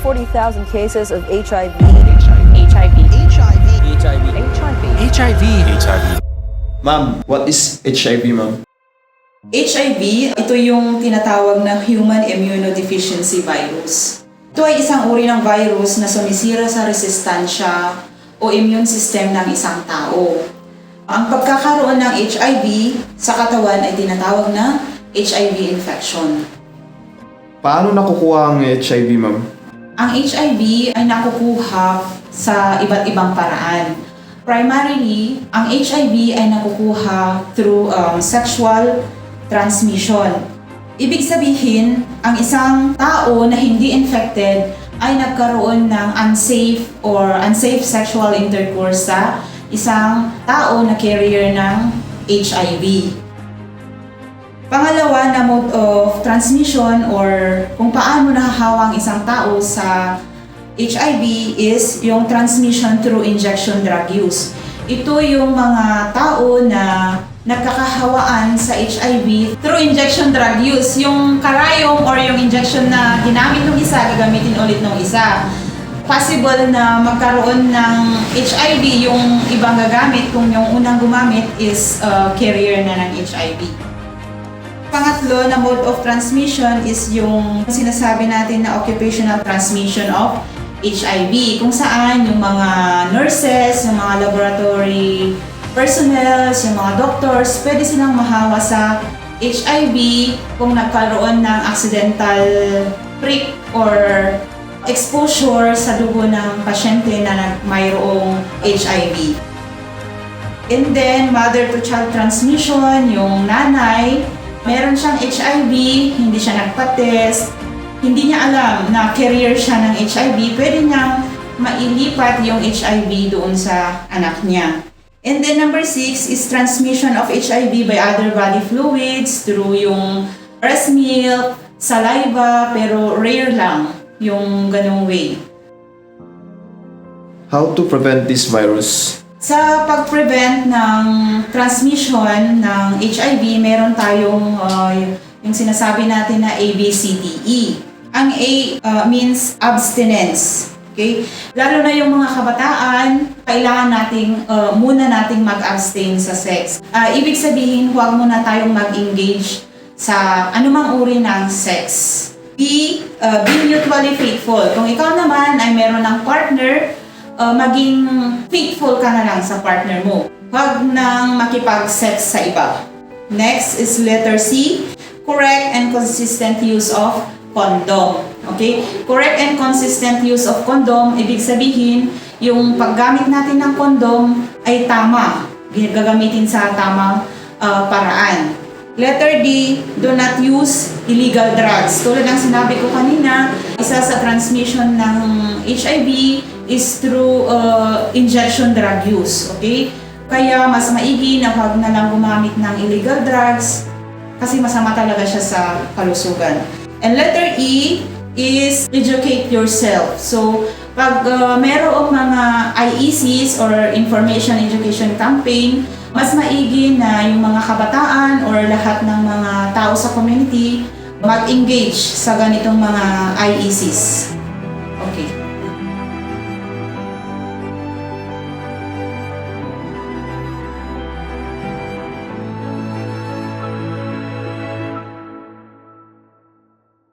40,000 cases of HIV. HIV. Ma'am, what is HIV, ma'am? HIV, ito yung tinatawag na Human Immunodeficiency Virus. Ito ay isang uri ng virus na sumisira sa resistensya o immune system ng isang tao. Ang pagkakaroon ng HIV sa katawan ay tinatawag na HIV infection. Paano nakukuha ang HIV, ma'am? Ang HIV ay nakukuha sa iba't ibang paraan. Primarily, ang HIV ay nakukuha through sexual transmission. Ibig sabihin, ang isang tao na hindi infected ay nagkaroon ng unsafe sexual intercourse sa isang tao na carrier ng HIV. Pangalawa na mode of transmission or kung paano nahahawa ang isang tao sa HIV is yung transmission through injection drug use. Ito yung mga tao na nagkakahawaan sa HIV through injection drug use. Yung karayom or yung injection na ginamit ng isa, gagamitin ulit ng isa. Possible na magkaroon ng HIV yung ibang gagamit kung yung unang gumamit is carrier na ng HIV. Pangatlo na mode of transmission is yung sinasabi natin na occupational transmission of HIV, kung saan yung mga nurses, yung mga laboratory personnel, yung mga doctors, pwede silang mahawa sa HIV kung nagkaroon ng accidental prick or exposure sa dugo ng pasyente na mayroong HIV. And then, mother-to-child transmission, yung nanay, meron siyang HIV, hindi siya nagpa-test, hindi niya alam na carrier siya ng HIV, pwede niyang mailipat yung HIV doon sa anak niya. And then number 6 is transmission of HIV by other body fluids through yung breast milk, saliva, pero rare lang yung ganung way. How to prevent this virus? Sa pag-prevent ng transmission ng HIV, meron tayong yung sinasabi natin na ABCDE. Ang A means abstinence. Okay? Lalo na yung mga kabataan, kailangan muna nating mag-abstain sa sex. Ibig sabihin, huwag muna tayong mag-engage sa anumang uri ng sex. B, be mutually faithful. Kung ikaw naman ay meron ng partner, maging faithful ka na lang sa partner mo. Huwag nang makipag-sex sa iba. Next is letter C, correct and consistent use of condom. Okay? Correct and consistent use of condom, ibig sabihin, yung paggamit natin ng condom ay tama. Gagamitin sa tamang paraan. Letter D, do not use illegal drugs. Tulad ng sinabi ko kanina, isa sa transmission ng HIV is through injection drug use. Okay? Kaya mas maigi na huwag na lang gumamit ng illegal drugs kasi masama talaga siya sa kalusugan. And letter E is educate yourself. So, pag mayroong mga IECs or Information Education Campaign, mas maigi na yung mga kabataan or lahat ng mga tao sa community mag-engage sa ganitong mga IECs.